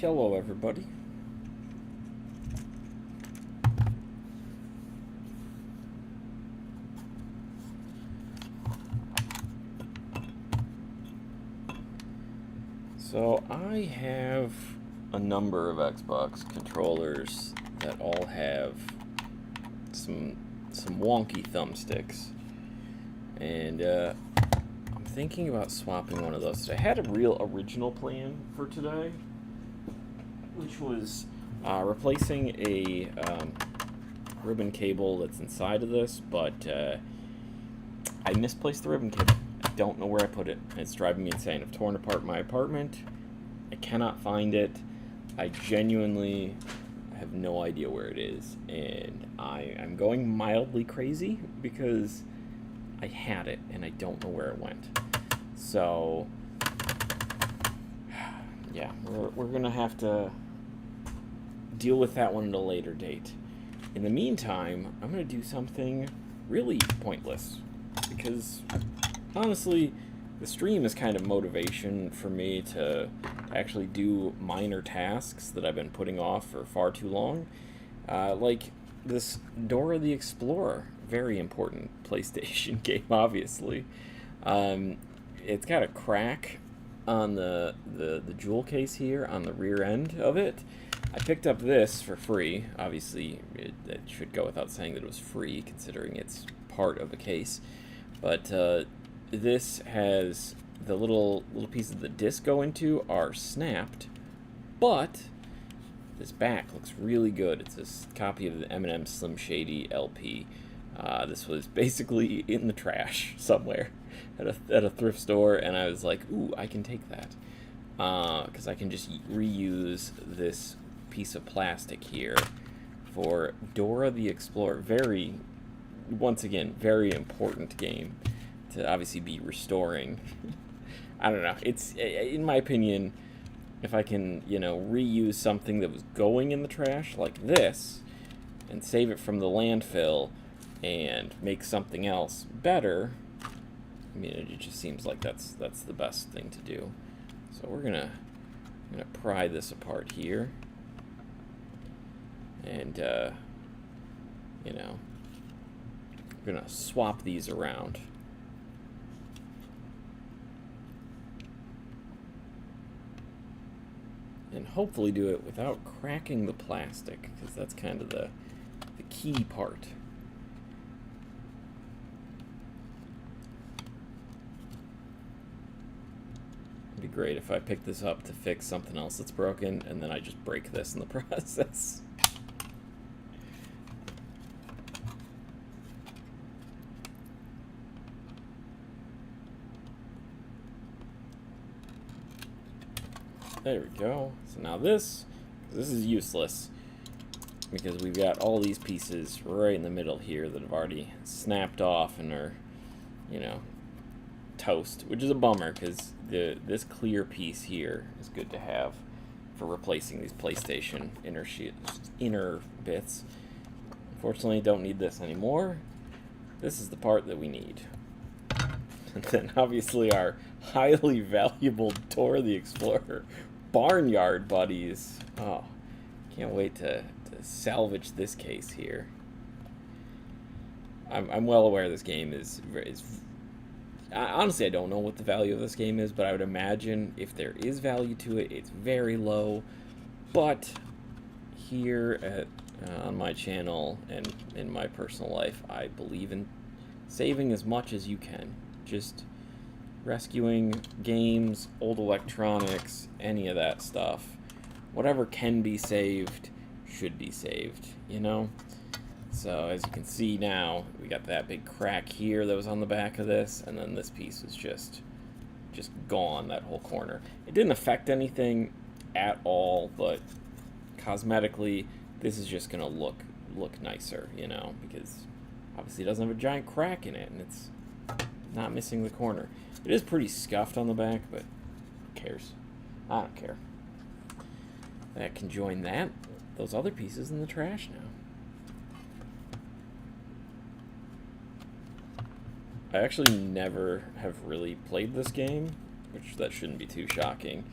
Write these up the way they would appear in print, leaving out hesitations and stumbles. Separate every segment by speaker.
Speaker 1: Hello, everybody. So I have a number of Xbox controllers that all have some wonky thumbsticks, and I'm thinking about swapping one of those. I had a real original plan for today, which was replacing a ribbon cable that's inside of this, but I misplaced the ribbon cable. I don't know where I put it, and it's driving me insane. I've torn apart my apartment. I cannot find it. I genuinely have no idea where it is, and I'm going mildly crazy because I had it and I don't know where it went. So yeah, we're gonna have to deal with that one at a later date. In the meantime, I'm gonna do something really pointless because honestly, the stream is kind of motivation for me to actually do minor tasks that I've been putting off for far too long. Like this Dora the Explorer, very important PlayStation game, obviously. It's got a crack on the jewel case here on the rear end of it. I picked up this for free. Obviously, it should go without saying that it was free, considering it's part of a case. But this has the little pieces the disc go into are snapped, but this back looks really good. It's a copy of the M&M Slim Shady LP. This was basically in the trash somewhere at a thrift store, and I was like, ooh, I can take that. Because I can just reuse this piece of plastic here for Dora the Explorer. Once again, very important game to obviously be restoring. I don't know. It's, in my opinion, if I can, reuse something that was going in the trash like this and save it from the landfill and make something else better, I mean, it just seems like that's the best thing to do. So we're gonna pry this apart here, and we're gonna swap these around. And hopefully do it without cracking the plastic, because that's kind of the key part. It'd be great if I pick this up to fix something else that's broken, and then I just break this in the process. There we go. So now this is useless because we've got all these pieces right in the middle here that have already snapped off and are, toast, which is a bummer because this clear piece here is good to have for replacing these PlayStation inner bits. Unfortunately, don't need this anymore. This is the part that we need. And then obviously our highly valuable Dora the Explorer barnyard buddies. Oh, can't wait to salvage this case here. I'm well aware this game is honestly, I don't know what the value of this game is, but I would imagine if there is value to it, it's very low. But here on my channel and in my personal life, I believe in saving as much as you can. Just rescuing games, old electronics, any of that stuff. Whatever can be saved should be saved, So as you can see now, we got that big crack here that was on the back of this, and then this piece is just gone, that whole corner. It didn't affect anything at all, but cosmetically, this is just gonna look nicer, because obviously it doesn't have a giant crack in it, and it's not missing the corner. It is pretty scuffed on the back, but who cares? I don't care. That can join those other pieces in the trash now. I actually never have really played this game, which that shouldn't be too shocking.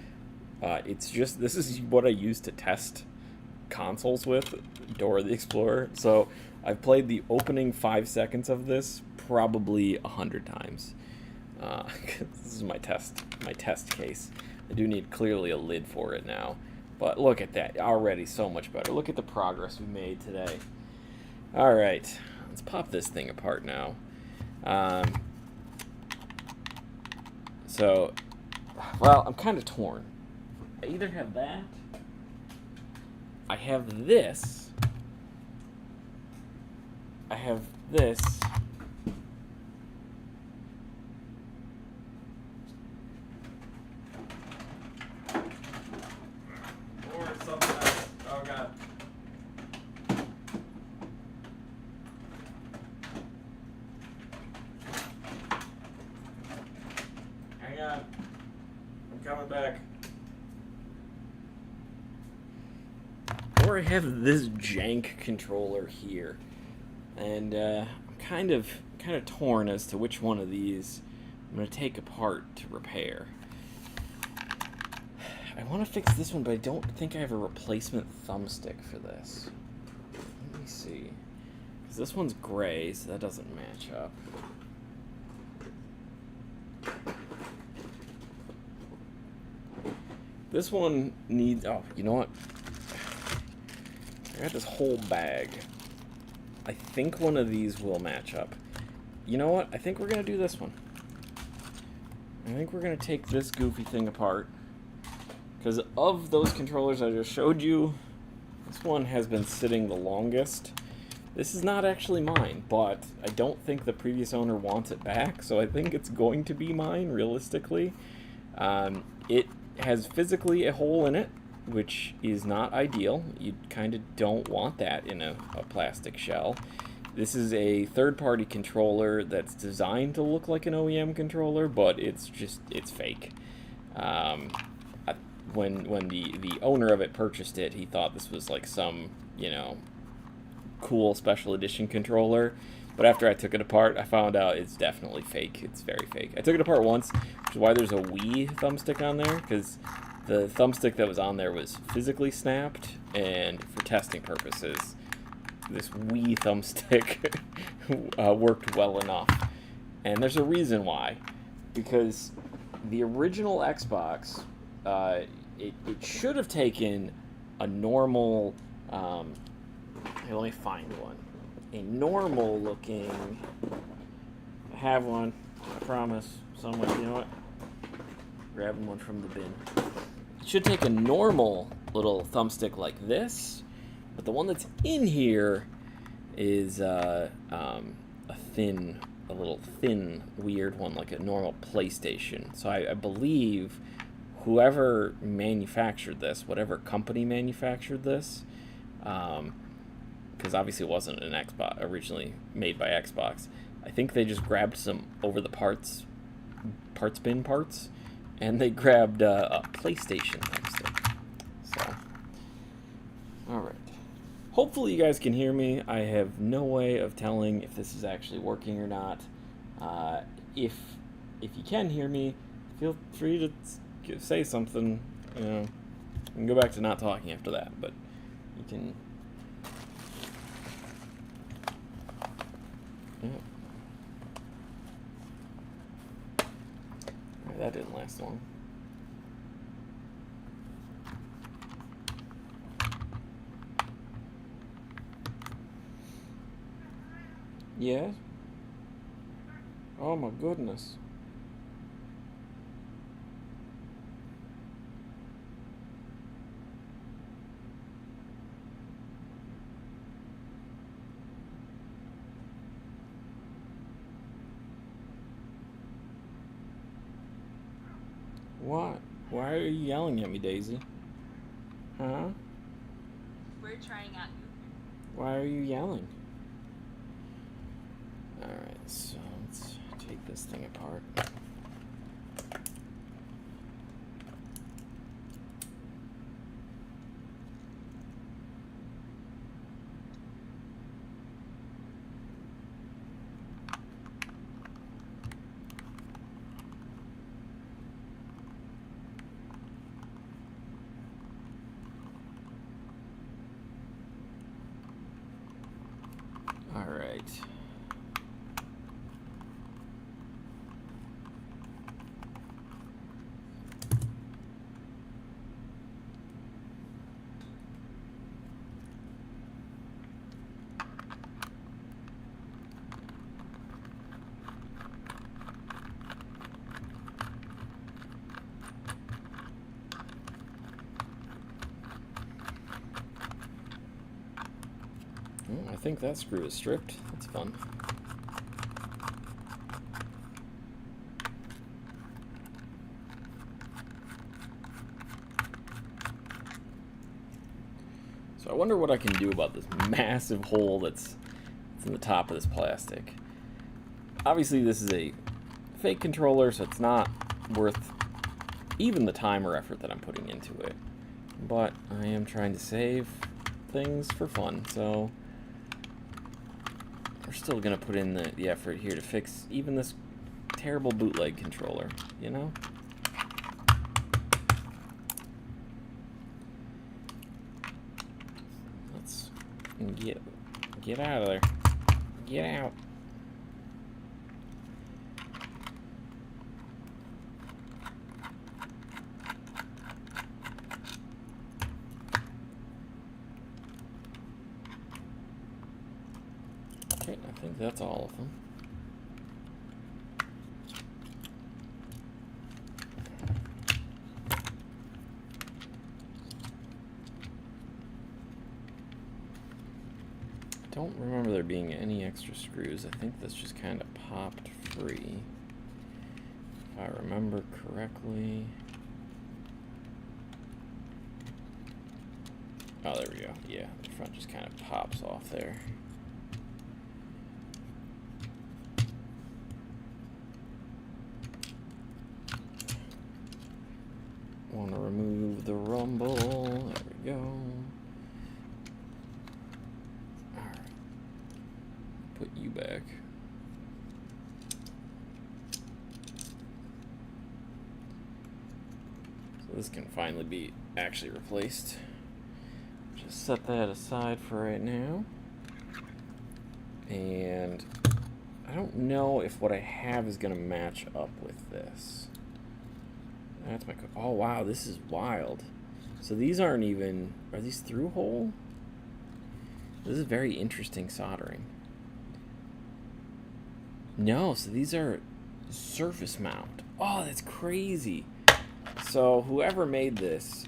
Speaker 1: It's just, this is what I use to test consoles with, Dora the Explorer. So I've played the opening 5 seconds of this probably 100 times. This is my test case. I do need clearly a lid for it now. But look at that, already so much better. Look at the progress we made today. Alright, let's pop this thing apart now. So, well, I'm kind of torn. I either have that, I have this, I have this, or something else. Oh god. Hang on. I'm coming back. Or I have this jank controller here, and I'm kind of torn as to which one of these I'm going to take apart to repair. I want to fix this one, but I don't think I have a replacement thumbstick for this. Let me see, because this one's gray, so that doesn't match up. This one needs, oh, you know what? I got this whole bag. I think one of these will match up. You know what? I think we're going to do this one. I think we're going to take this goofy thing apart. Because of those controllers I just showed you, this one has been sitting the longest. This is not actually mine, but I don't think the previous owner wants it back, so I think it's going to be mine, realistically. It has physically a hole in it, which is not ideal. You kind of don't want that in a plastic shell. This is a third-party controller that's designed to look like an OEM controller, but it's fake. When the owner of it purchased it, he thought this was like some, you know, cool special edition controller. But after I took it apart, I found out it's definitely fake. It's very fake. I took it apart once, which is why there's a Wii thumbstick on there, because the thumbstick that was on there was physically snapped, and for testing purposes, this Wii thumbstick worked well enough. And there's a reason why. Because the original Xbox, it should have taken a normal, here, let me find one. A normal looking, I have one, I promise, somewhere, you know what? Grabbing one from the bin. It should take a normal little thumbstick like this, but the one that's in here is a little thin, weird one, like a normal PlayStation. So I believe whoever manufactured this, whatever company manufactured this, because obviously it wasn't an Xbox originally made by Xbox, I think they just grabbed some over the parts bin parts, and they grabbed a PlayStation thumbstick. So, alright. Hopefully you guys can hear me. I have no way of telling if this is actually working or not. If you can hear me, feel free to say something. You know, you can go back to not talking after that, but you can. Yeah. Right, that didn't last long. Yes? Oh my goodness. What? Why are you yelling at me, Daisy? Huh?
Speaker 2: We're trying out new.
Speaker 1: Why are you yelling? Alright, so let's take this thing apart. Oh, I think that screw is stripped. That's fun. So I wonder what I can do about this massive hole that's in the top of this plastic. Obviously this is a fake controller, so it's not worth even the time or effort that I'm putting into it. But I am trying to save things for fun, so we're still gonna put in the effort here to fix even this terrible bootleg controller, you know? Let's get out of there. Get out. Okay, I think that's all of them. I don't remember there being any extra screws. I think this just kind of popped free, if I remember correctly. Oh, there we go. Yeah, the front just kind of pops off there. Want to remove the rumble. There we go. Alright. Put you back. So this can finally be actually replaced. Just set that aside for right now. And I don't know if what I have is going to match up with this. That's my... Oh, wow, this is wild. So these aren't even... Are these through hole? This is very interesting soldering. No, so these are surface mount. Oh, that's crazy. So whoever made this...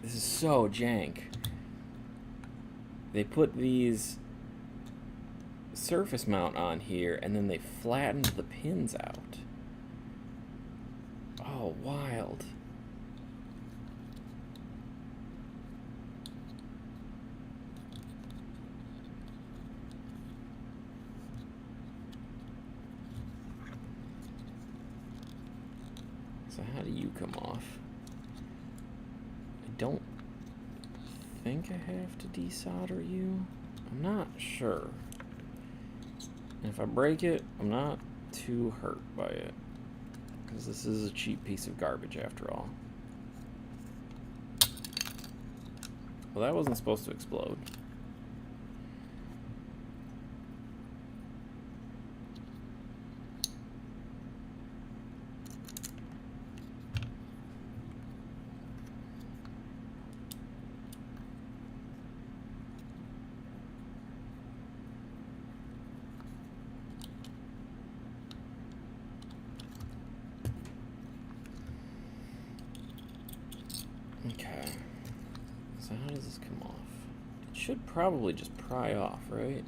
Speaker 1: This is so jank. They put these surface mount on here, and then they flattened the pins out. Oh, wild. So how do you come off? I don't think I have to desolder you. I'm not sure. And if I break it, I'm not too hurt by it, because this is a cheap piece of garbage after all. Well, that wasn't supposed to explode. Okay, so how does this come off? It should probably just pry off, right?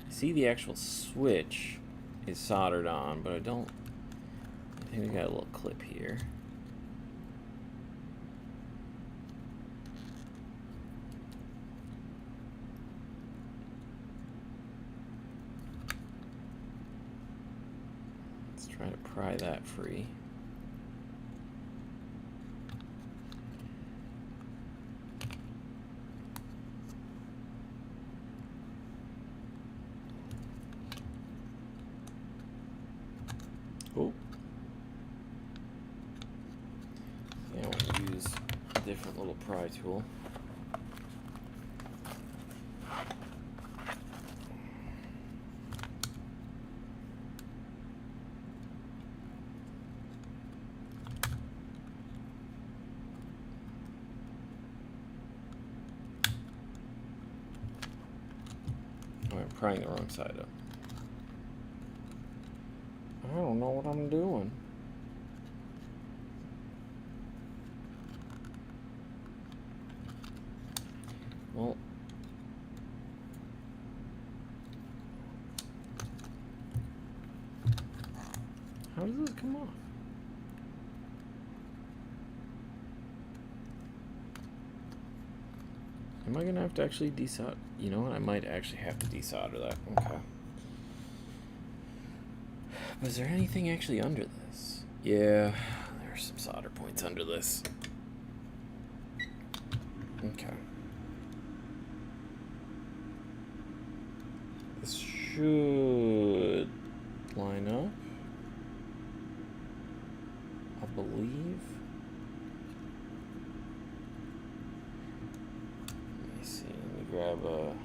Speaker 1: I see the actual switch is soldered on, but I think we got a little clip here. Let's try to pry that free. Oh. Yeah, I want to use a different little pry tool. prying the wrong side up. I don't know what I'm doing. Well, how does this come off? Am I gonna have to actually desolder? You know what? I might actually have to desolder that. Okay. But is there anything actually under this? Yeah, there are some solder points under this. Okay. This should line up, I believe. Let me see. Let me grab one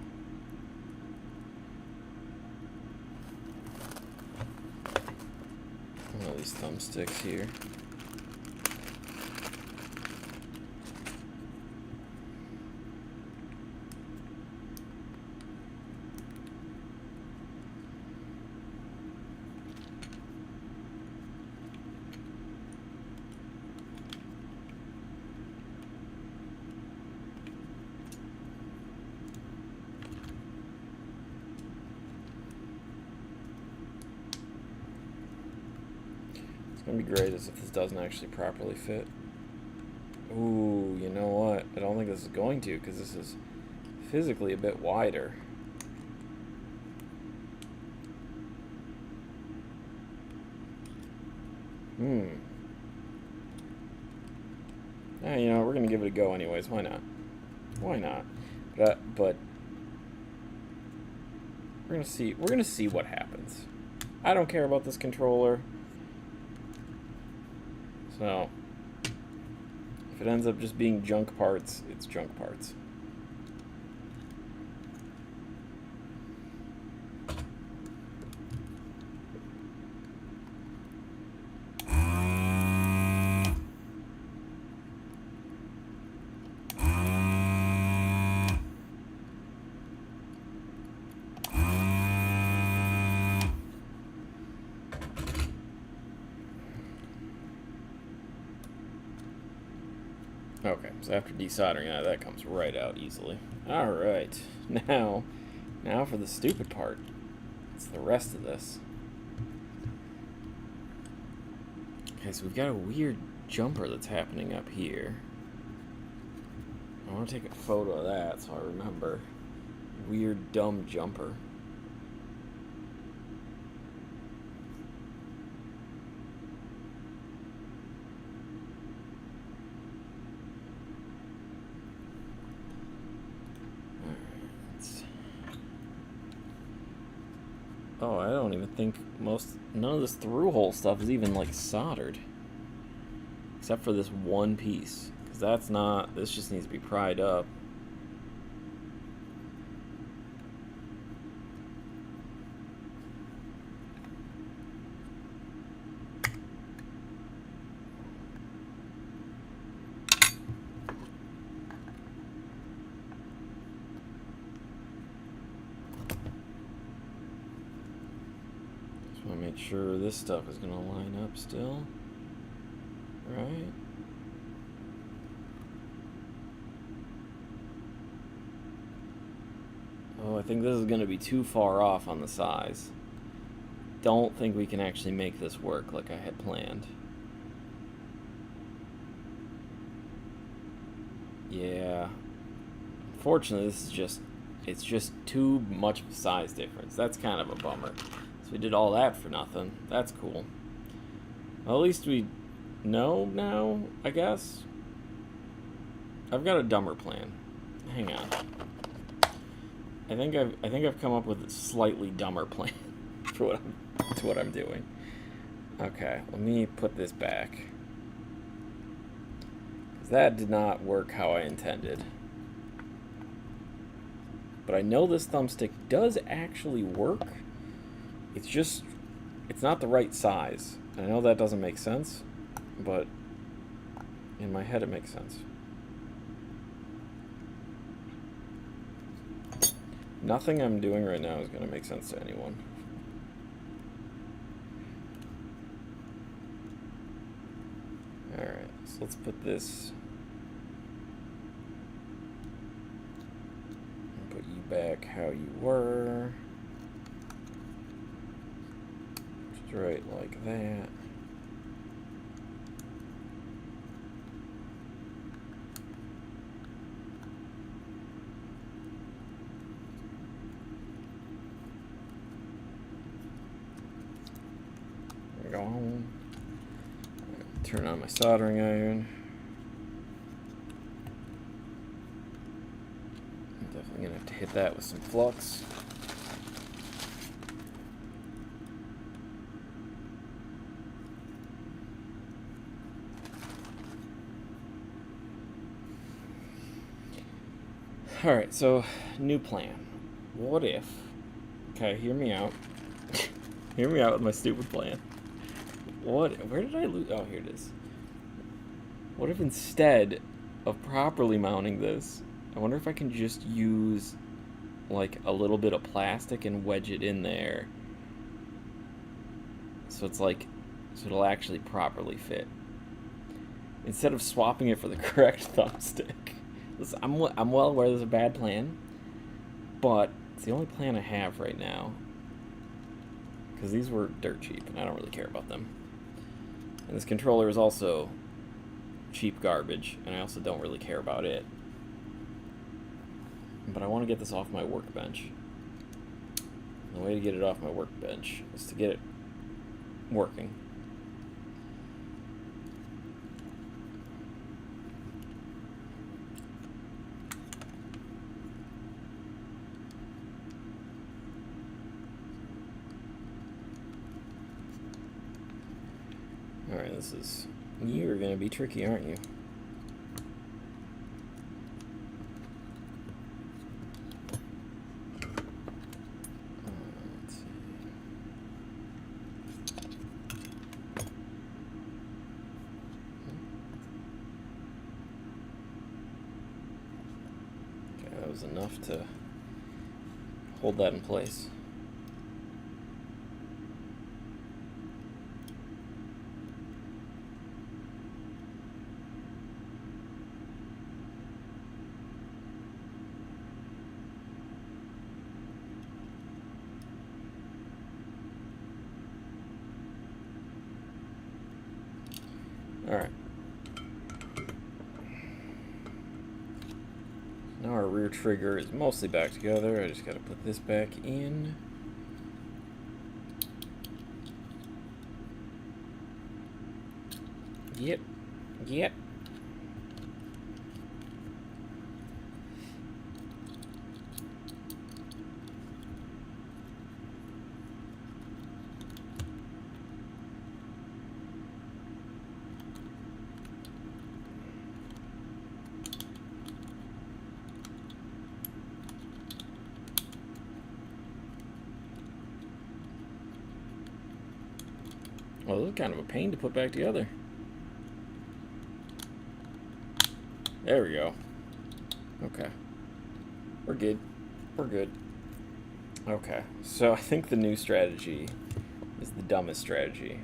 Speaker 1: of these thumbsticks here. It's gonna be great as if this doesn't actually properly fit. Ooh, you know what? I don't think this is going to, because this is physically a bit wider. You know, we're gonna give it a go anyways. Why not? Why not? But we're gonna see. We're gonna see what happens. I don't care about this controller. So, if it ends up just being junk parts, it's junk parts. Okay, so after desoldering that comes right out easily. Alright, now for the stupid part. It's the rest of this. Okay, so we've got a weird jumper that's happening up here. I want to take a photo of that so I remember. Weird, dumb jumper. Oh, I don't even think none of this through-hole stuff is even, like, soldered. Except for this one piece. Because that's not, this just needs to be pried up. Make sure this stuff is going to line up still, right? Oh, I think this is going to be too far off on the size. Don't think we can actually make this work like I had planned. Yeah. Unfortunately, it's just too much of a size difference. That's kind of a bummer. So we did all that for nothing. That's cool. Well, at least we know now, I guess. I've got a dumber plan. Hang on. I think I've come up with a slightly dumber plan for what I'm doing. Okay, let me put this back. 'Cause that did not work how I intended. But I know this thumbstick does actually work. It's not the right size. I know that doesn't make sense, but in my head it makes sense. Nothing I'm doing right now is going to make sense to anyone. Alright, so let's put this... Put you back how you were. Just right like that. Go home. Turn on my soldering iron. I'm definitely gonna have to hit that with some flux. Alright, so new plan. What if... Okay, hear me out. Hear me out with my stupid plan. Where did I lose? Oh, here it is. What if instead of properly mounting this, I wonder if I can just use like a little bit of plastic and wedge it in there. So it's like, so it'll actually properly fit. Instead of swapping it for the correct thumbstick. Listen, I'm well aware there's a bad plan, but it's the only plan I have right now. Because these were dirt cheap, and I don't really care about them. And this controller is also cheap garbage, and I also don't really care about it. But I want to get this off my workbench. The way to get it off my workbench is to get it working. Alright, this is... You're gonna be tricky, aren't you? Let's see. Okay, that was enough to hold that in place. Alright. Now our rear trigger is mostly back together. I just gotta put this back in. Yep. Yep. Well, this is kind of a pain to put back together. There we go. Okay. We're good. We're good. Okay. So I think the new strategy is the dumbest strategy.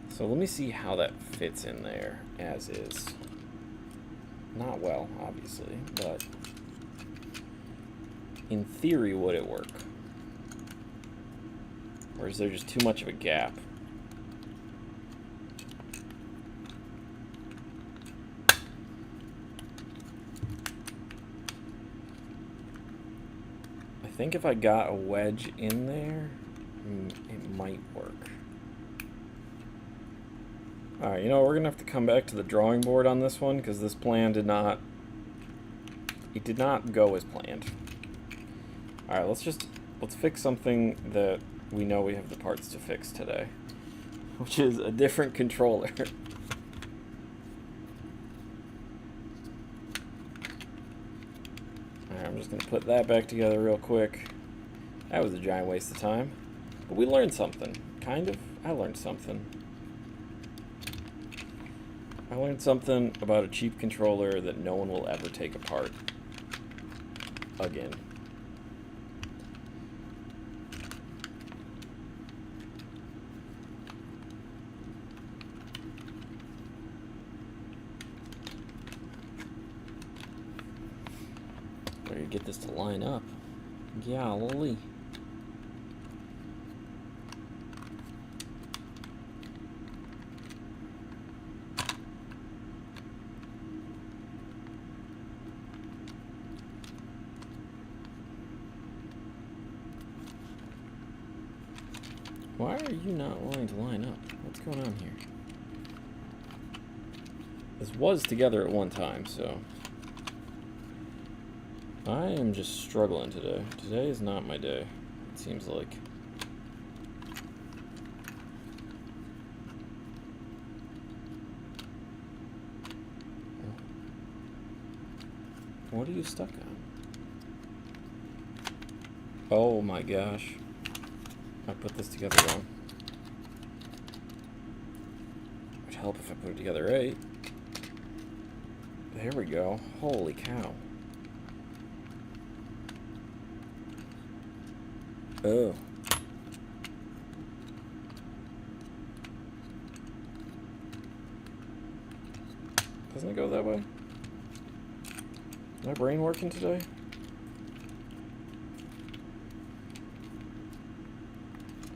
Speaker 1: So let me see how that fits in there as is. Not well, obviously, but in theory, would it work? Or is there just too much of a gap? I think if I got a wedge in there, it might work. Alright, you know, we're going to have to come back to the drawing board on this one, because this plan did not go as planned. Alright, let's fix something that we know we have the parts to fix today, which is a different controller. Alright, I'm just going to put that back together real quick. That was a giant waste of time, but we learned something. Kind of. I learned something. I learned something about a cheap controller that no one will ever take apart again. get this to line up. Golly. Why are you not wanting to line up? What's going on here? This was together at one time, so I am just struggling today. Today is not my day, it seems like. What are you stuck on? Oh my gosh. I put this together wrong. It would help if I put it together right. There we go. Holy cow. Oh. Doesn't it go that way? Is my brain working today?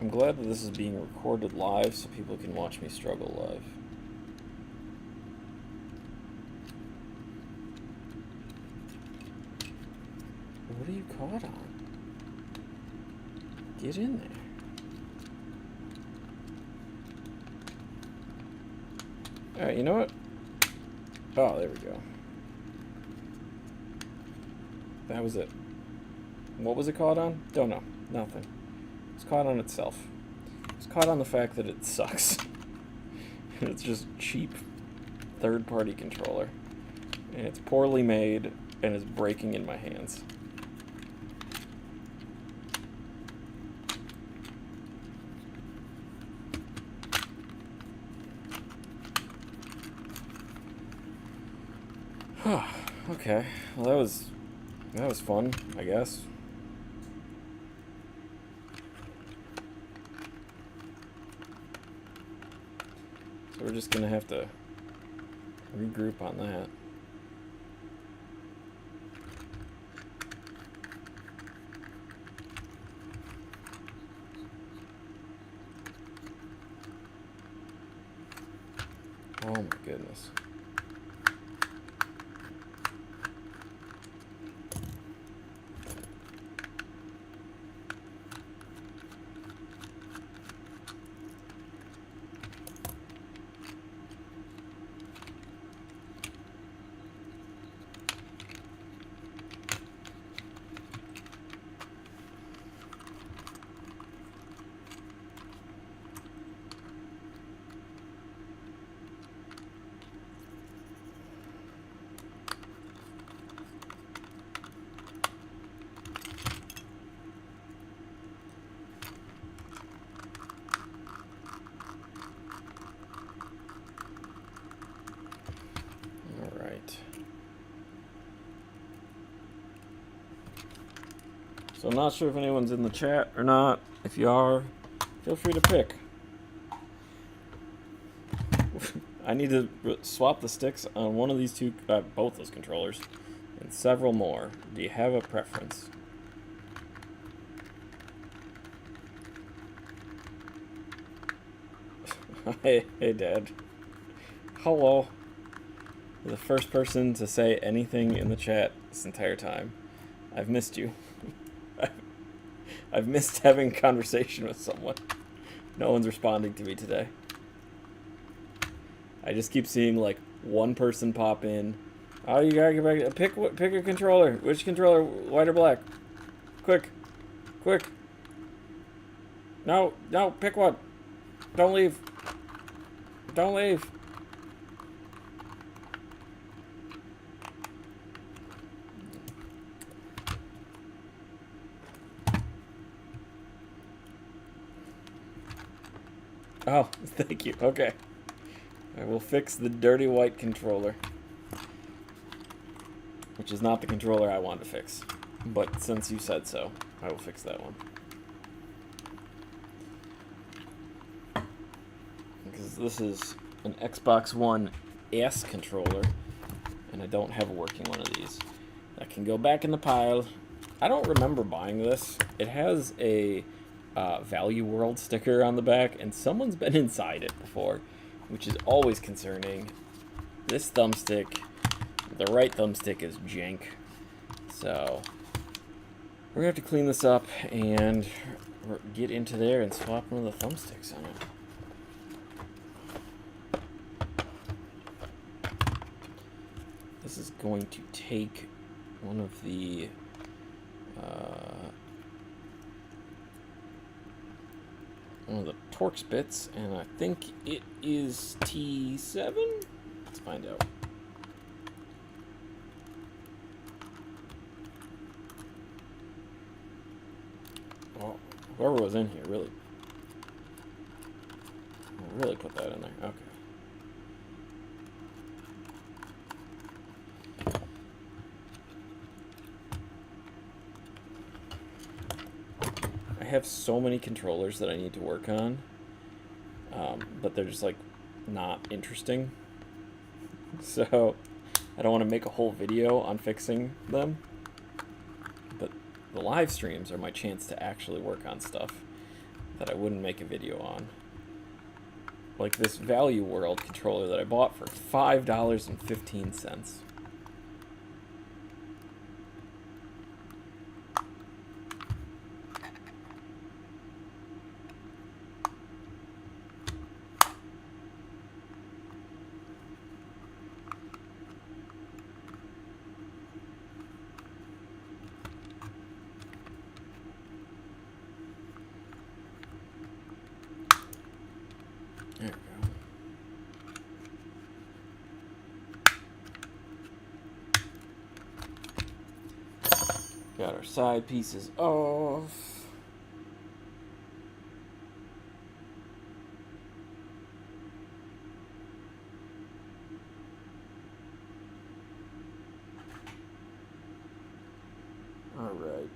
Speaker 1: I'm glad that this is being recorded live so people can watch me struggle live. What are you caught on? Get in there. Alright, you know what? Oh, there we go. That was it. What was it caught on? Don't know. Nothing. It's caught on itself. It's caught on the fact that it sucks. It's just cheap third-party controller. And it's poorly made and is breaking in my hands. Okay. Well, that was fun, I guess. So we're just gonna have to regroup on that. Oh my goodness. So I'm not sure if anyone's in the chat or not. If you are, feel free to pick. I need to swap the sticks on one of these two, both those controllers, and several more. Do you have a preference? Hey, Dad. Hello. You're the first person to say anything in the chat this entire time. I've missed you. I've missed having a conversation with someone. No one's responding to me today. I just keep seeing like one person pop in. Oh, you gotta get back. Pick a controller. Which controller? White or black? Quick. No, pick one. Don't leave. Don't leave. Oh, thank you. Okay. I will fix the dirty white controller. Which is not the controller I wanted to fix. But since you said so, I will fix that one. Because this is an Xbox One S controller, and I don't have a working one of these. That can go back in the pile. I don't remember buying this. It has a Value World sticker on the back, and someone's been inside it before, which is always concerning. This thumbstick, the right thumbstick, is jank. So we're gonna have to clean this up and get into there and swap one of the thumbsticks on it. This is going to take one of the Torx bits, and I think it is T7. Let's find out. Well, whoever was in here really put that in there. Okay. I have so many controllers that I need to work on, but they're just like not interesting. So I don't want to make a whole video on fixing them. But the live streams are my chance to actually work on stuff that I wouldn't make a video on. Like this Value World controller that I bought for $5.15. There we go. Got our side pieces off. All right.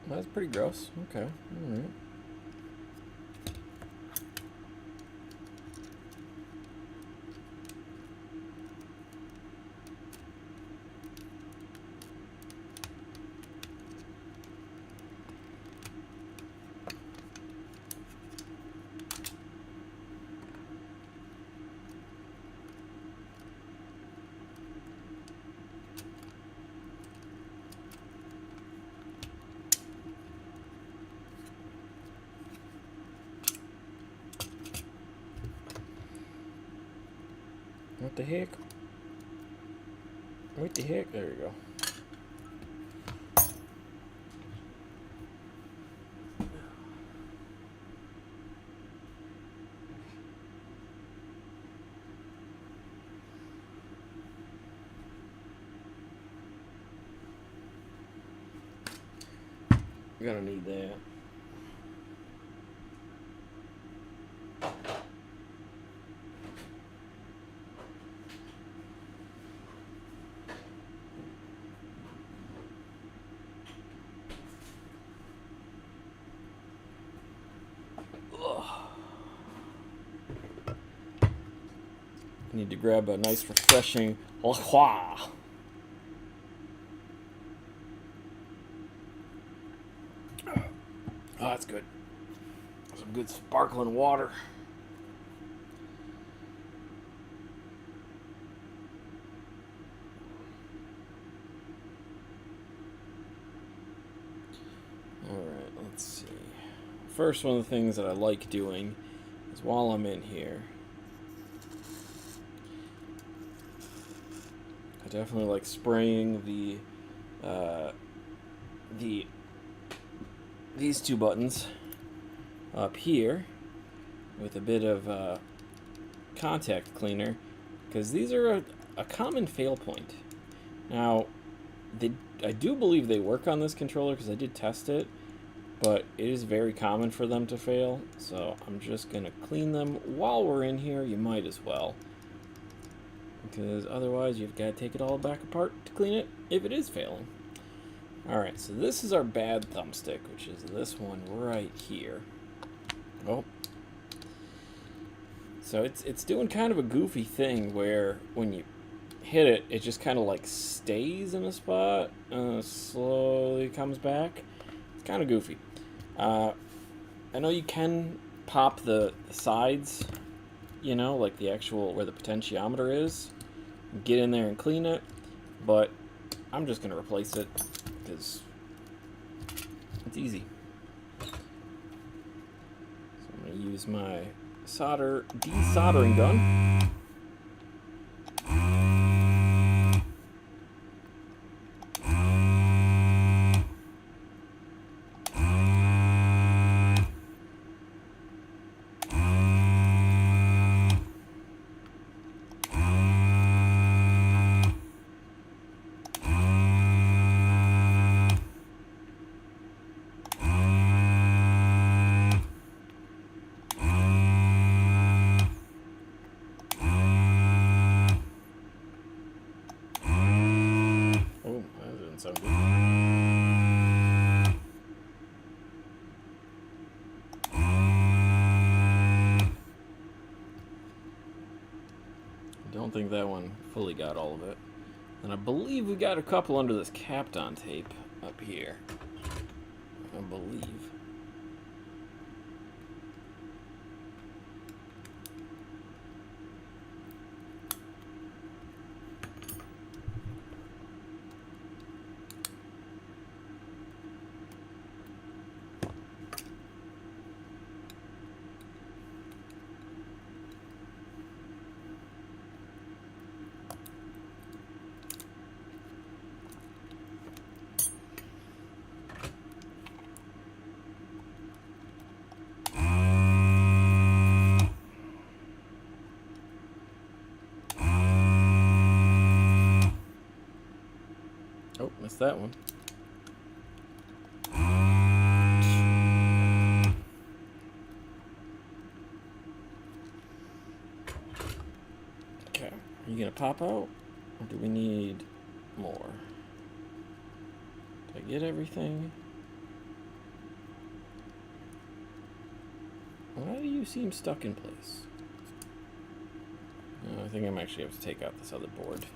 Speaker 1: That's pretty gross. Okay. All right. What the heck? What the heck? There we go. We're gonna need that. Need to grab a nice refreshing La Croix. Oh, that's good. Some good sparkling water. let's see. First, one of the things that I like doing is while I'm in here, I definitely like spraying these two buttons up here with a bit of contact cleaner, because these are a common fail point. Now, I do believe they work on this controller because I did test it, but it is very common for them to fail, so I'm just going to clean them while we're in here. You might as well, because otherwise you've got to take it all back apart to clean it if it is failing. Alright, so this is our bad thumbstick, which is this one right here. Oh. So it's doing kind of a goofy thing where when you hit it, it just kind of like stays in a spot, slowly comes back. It's kind of goofy. I know you can pop the sides, you know, like the actual where the potentiometer is, get in there and clean it, but I'm just going to replace it because it's easy. So I'm going to use my desoldering gun. So good. Don't think that one fully got all of it. And I believe we got a couple under this Kapton tape up here. I believe. Oh, missed that one. Okay, are you gonna pop out? Or do we need more? Did I get everything? Why do you seem stuck in place? No, I think I'm actually have to take out this other board.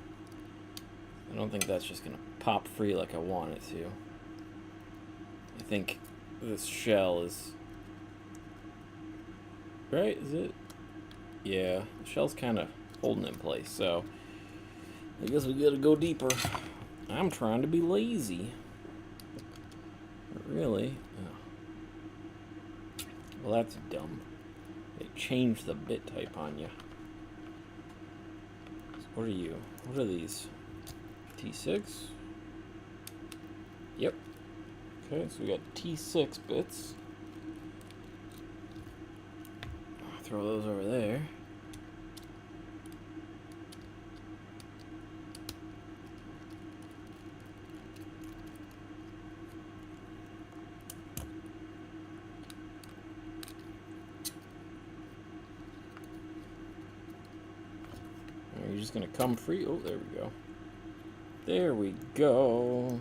Speaker 1: I don't think that's just gonna pop free like I want it to. I think this shell is... Right, is it? Yeah, the shell's kind of holding in place, so I guess we gotta go deeper. I'm trying to be lazy. But really? Oh. Well, that's dumb. They changed the bit type on you. So what are you? What are these? T6? Yep. Okay, so we got T6 bits. I'll throw those over there. Are you just gonna come free? Oh, there we go. There we go.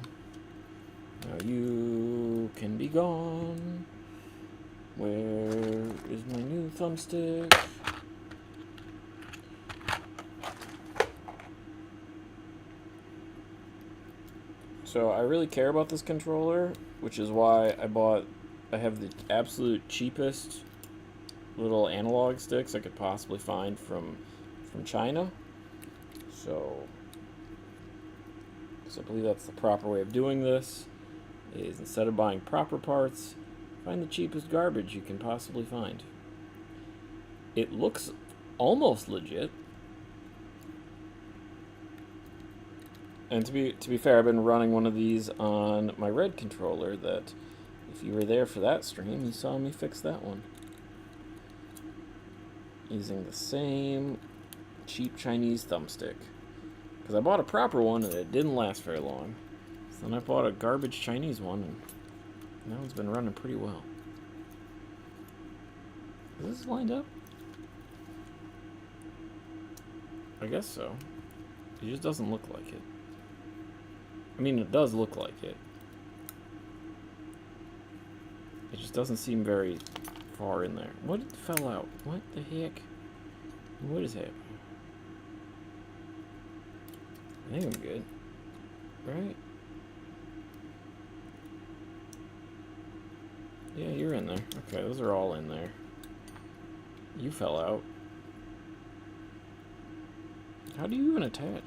Speaker 1: Now you can be gone. Where is my new thumbstick? So I really care about this controller, which is why I have the absolute cheapest little analog sticks I could possibly find from China. So I believe that's the proper way of doing this, is instead of buying proper parts, Find the cheapest garbage you can possibly find. It looks almost legit. And to be fair, I've been running one of these on my red controller that, if you were there for that stream, you saw me fix that one. Using the same cheap Chinese thumbstick. Because I bought a proper one and it didn't last very long. So then I bought a garbage Chinese one and now it's been running pretty well. Is this lined up? I guess so. It just doesn't look like it. I mean, it does look like it. It just doesn't seem very far in there. What fell out? What the heck? What is happening? I think I'm good. Right? Yeah, you're in there. Okay, those are all in there. You fell out. How do you even attach?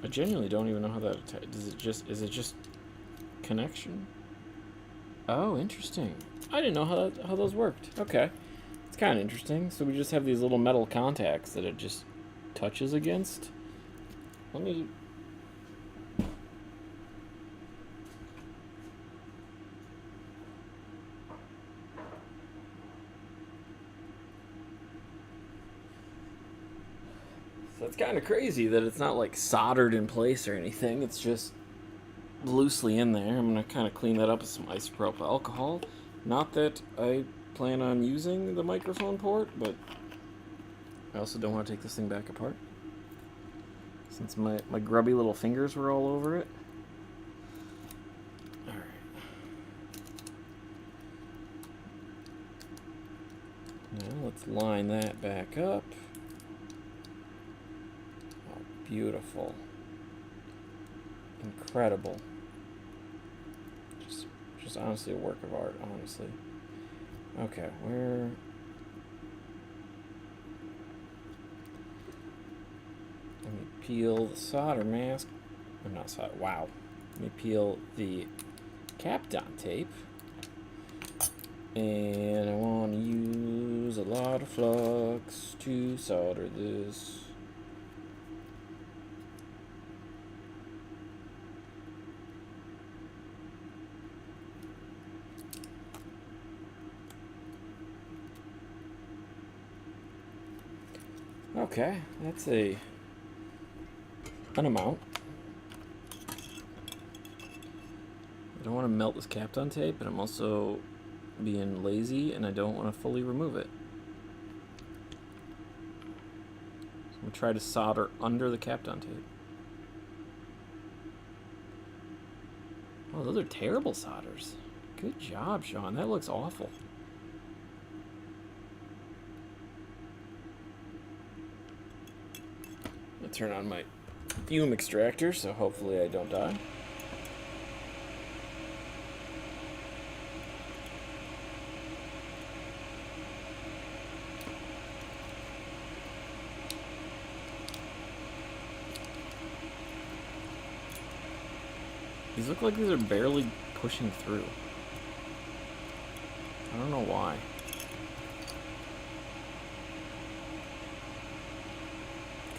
Speaker 1: I genuinely don't even know how that attaches. Is it just connection? Oh, interesting. I didn't know how those worked. Okay. It's kind of interesting. So we just have these little metal contacts that it just touches against. Let me... So it's kind of crazy that it's not like soldered in place or anything. It's just loosely in there. I'm going to kind of clean that up with some isopropyl alcohol. Not that I plan on using the microphone port, but I also don't want to take this thing back apart, since my grubby little fingers were all over it. Alright. Now let's line that back up. Oh, beautiful. Incredible. Just honestly a work of art, honestly. Okay, where... Let me peel the solder mask. Or not solder, wow. Let me peel the Kapton tape. And I want to use a lot of flux to solder this. Okay, that's an amount. I don't want to melt this Kapton tape, but I'm also being lazy and I don't want to fully remove it. So I'm going to try to solder under the Kapton tape. Oh, those are terrible solders. Good job, Shawn. That looks awful. Turn on my fume extractor, so hopefully I don't die. These look like these are barely pushing through. I don't know why.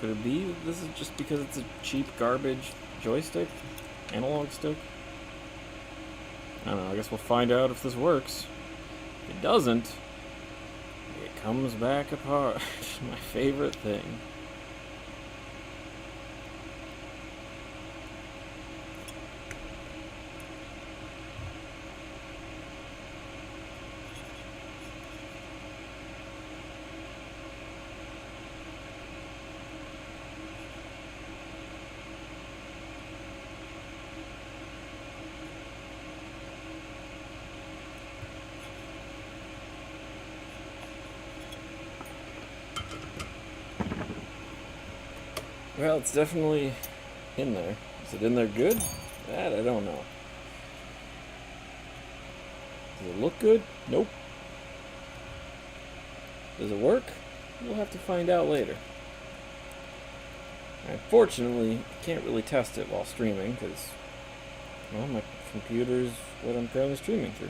Speaker 1: Could it be that this is just because it's a cheap garbage joystick? Analog stick? I don't know, I guess we'll find out if this works. If it doesn't, it comes back apart. My favorite thing. Well, it's definitely in there. Is it in there good? That I don't know. Does it look good? Nope. Does it work? We'll have to find out later. Unfortunately, I can't really test it while streaming because, well, my computer's what I'm currently streaming through.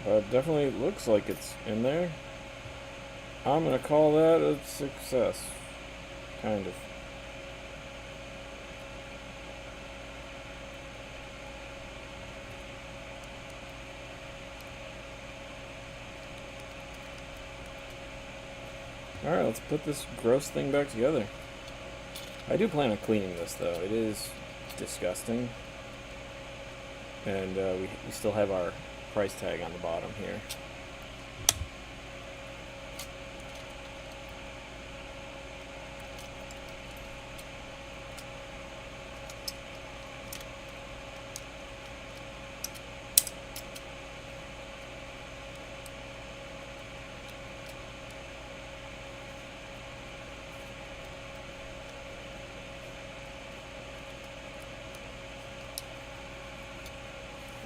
Speaker 1: But it definitely looks like it's in there. I'm gonna call that a success. Kind of. Alright, let's put this gross thing back together. I do plan on cleaning this, though. It is disgusting. And we still have our price tag on the bottom here.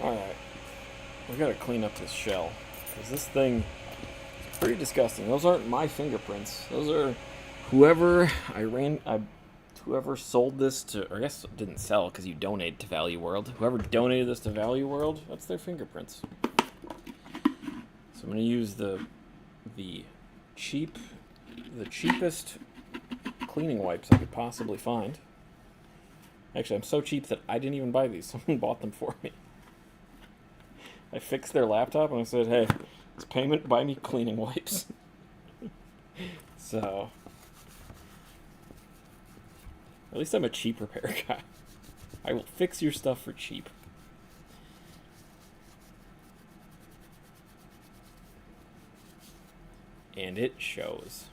Speaker 1: Alright, we gotta clean up this shell, because this thing is pretty disgusting. Those aren't my fingerprints. Those are whoever whoever sold this to, or I guess it didn't sell because you donated to Value World. Whoever donated this to Value World, that's their fingerprints. So I'm gonna use the cheapest cleaning wipes I could possibly find. Actually, I'm so cheap that I didn't even buy these. Someone bought them for me. I fixed their laptop and I said, hey, it's payment, buy me cleaning wipes. So, at least I'm a cheap repair guy. I will fix your stuff for cheap. And it shows.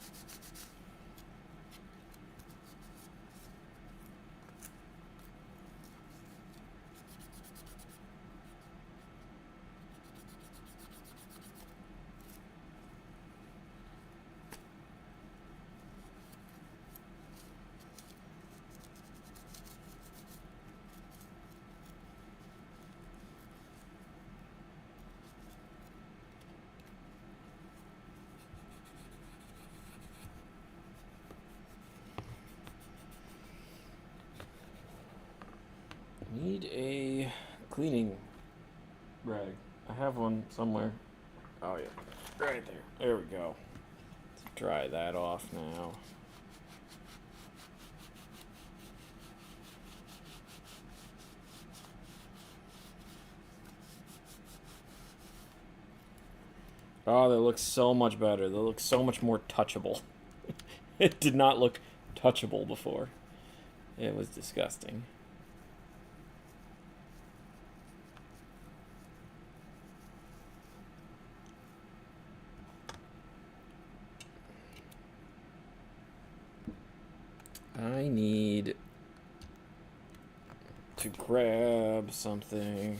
Speaker 1: Need a cleaning rag. I have one somewhere. Oh yeah, right there. There we go. Let's dry that off now. Oh, that looks so much better. That looks so much more touchable. It did not look touchable before. It was disgusting. I need to grab something.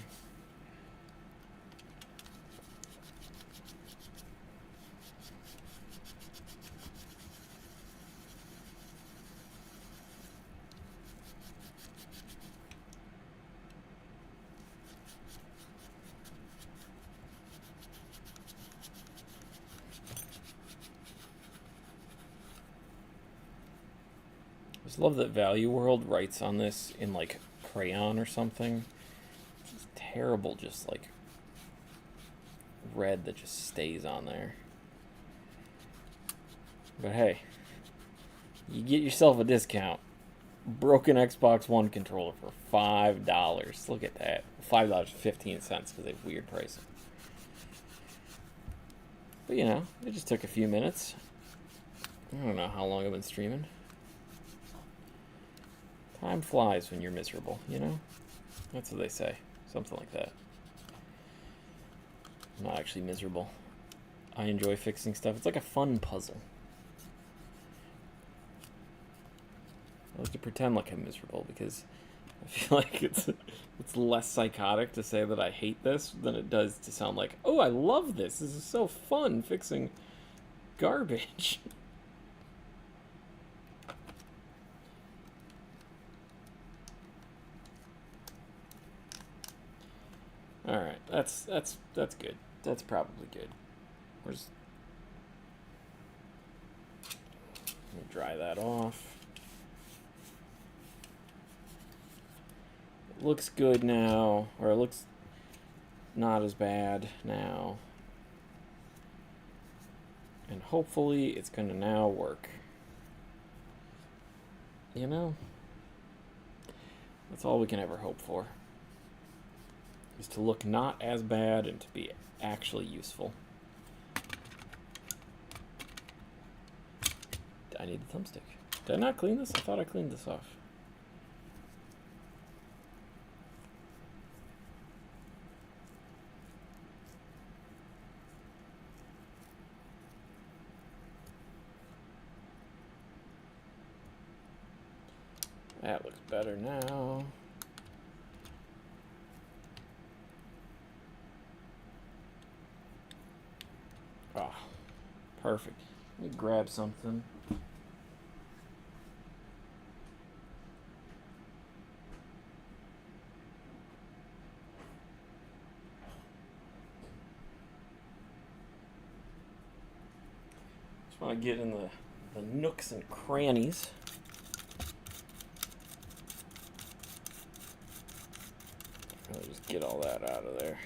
Speaker 1: I just love that Value World writes on this in like crayon or something. It's terrible, just like red that just stays on there. But hey, you get yourself a discount. Broken Xbox One controller for $5. Look at that. $5.15 because they have weird pricing. But you know, it just took a few minutes. I don't know how long I've been streaming. Time flies when you're miserable, you know? That's what they say. Something like that. I'm not actually miserable. I enjoy fixing stuff. It's like a fun puzzle. I like to pretend like I'm miserable because I feel like it's less psychotic to say that I hate this than it does to sound like, oh, I love this. This is so fun fixing garbage. All right, that's good. That's probably good. Where's let me dry that off. It looks good now, or it looks not as bad now. And hopefully it's gonna now work. You know, that's all we can ever hope for. Is to look not as bad and to be actually useful. I need the thumbstick. Did I not clean this? I thought I cleaned this off. That looks better now. Ah, perfect. Let me grab something. Just want to get in the nooks and crannies. I'll just get all that out of there.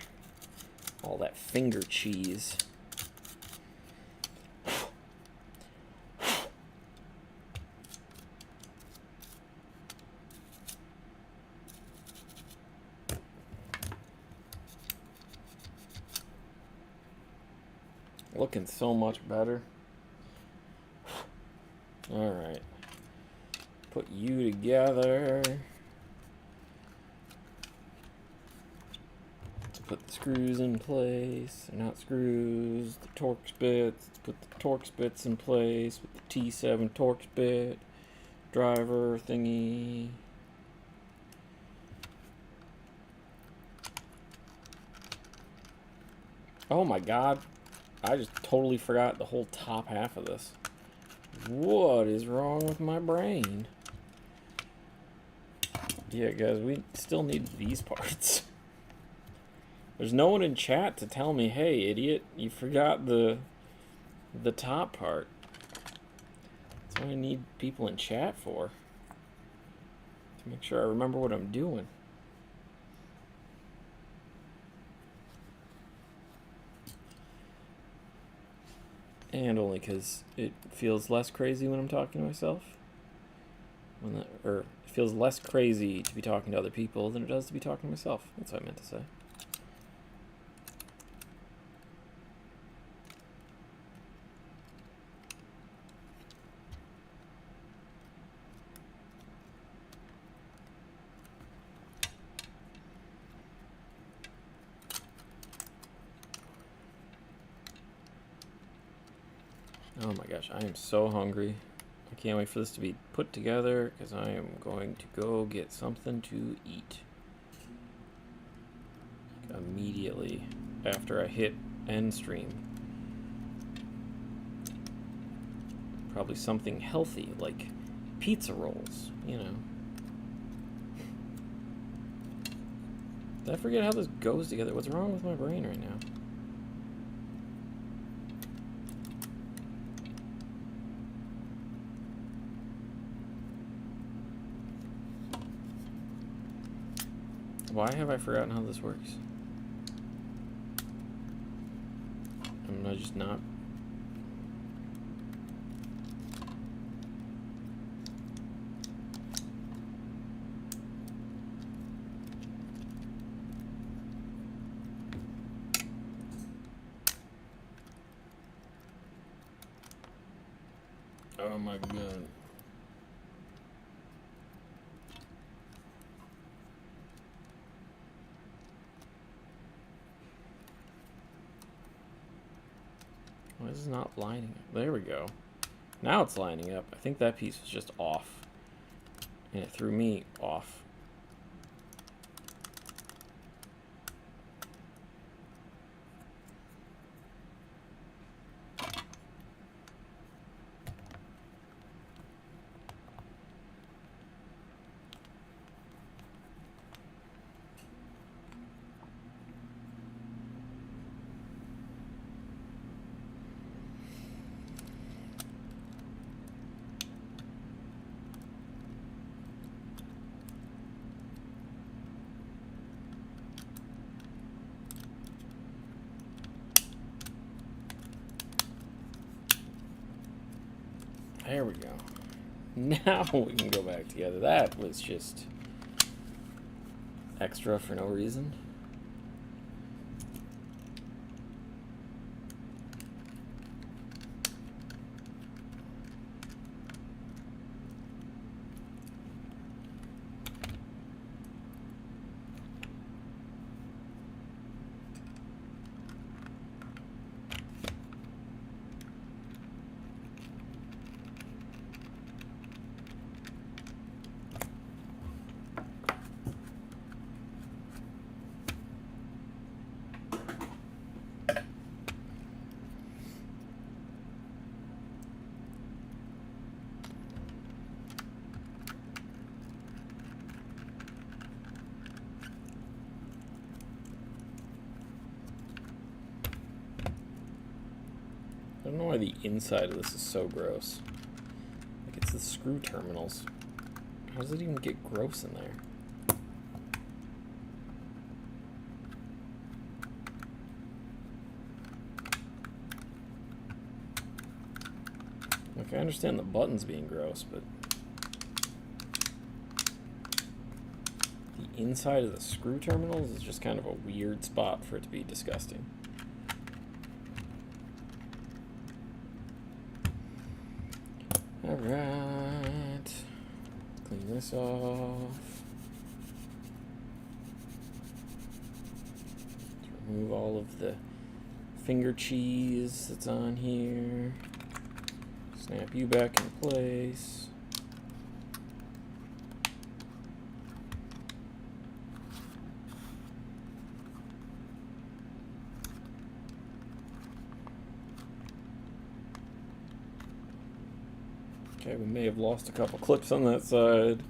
Speaker 1: All that finger cheese. Looking so much better. Alright. Put you together. Put the screws in place. They're not screws. The Torx bits. Let's put the Torx bits in place with the T7 Torx bit. Driver thingy. Oh my god. I just totally forgot the whole top half of this. What is wrong with my brain? Yeah, guys, we still need these parts. There's no one in chat to tell me, hey, idiot, you forgot the top part. That's what I need people in chat for. To make sure I remember what I'm doing. And only because it feels less crazy when I'm talking to myself. Or it feels less crazy to be talking to other people than it does to be talking to myself. That's what I meant to say. Oh my gosh, I am so hungry. I can't wait for this to be put together because I am going to go get something to eat. Immediately after I hit end stream. Probably something healthy like pizza rolls, you know. Did I forget how this goes together? What's wrong with my brain right now? Why have I forgotten how this works? Am I just not? Oh my god. Why is it not lining up? There we go. Now it's lining up. I think that piece was just off. And it threw me off. There we go. Now we can go back together. That was just extra for no reason. I don't know why the inside of this is so gross. Like, it's the screw terminals. How does it even get gross in there? Like, I understand the buttons being gross, but the inside of the screw terminals is just kind of a weird spot for it to be disgusting. Alright, clean this off. Let's remove all of the finger cheese that's on here. Snap you back in place. Okay, we may have lost a couple clips on that side.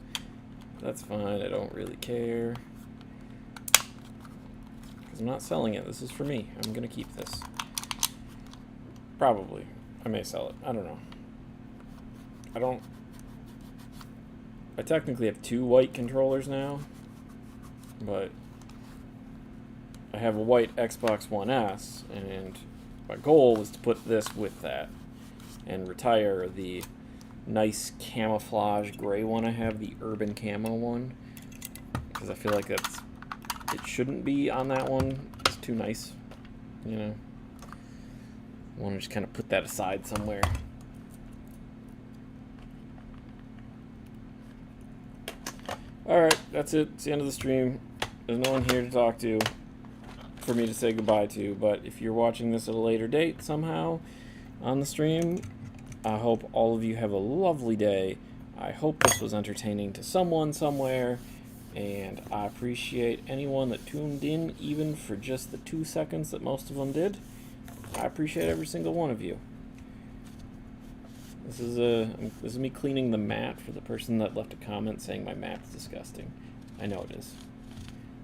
Speaker 1: That's fine, I don't really care. Because I'm not selling it, this is for me. I'm gonna keep this. Probably. I may sell it, I don't know. I technically have 2 white controllers now, but I have a white Xbox One S, and my goal was to put this with that and retire the nice camouflage gray one I have, the urban camo one, because I feel like it shouldn't be on that one. It's too nice, you know. I want to just kind of put that aside somewhere. Alright, that's it. It's the end of the stream. There's no one here to talk to for me to say goodbye to, but if you're watching this at a later date somehow on the stream, I hope all of you have a lovely day. I hope this was entertaining to someone somewhere, and I appreciate anyone that tuned in, even for just the 2 seconds that most of them did. I appreciate every single one of you. This is me cleaning the mat for the person that left a comment saying my mat's disgusting. I know it is.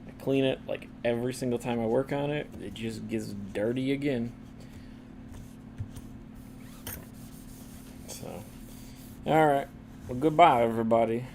Speaker 1: I clean it like every single time I work on it. It just gets dirty again. So, alright. Well, goodbye, everybody.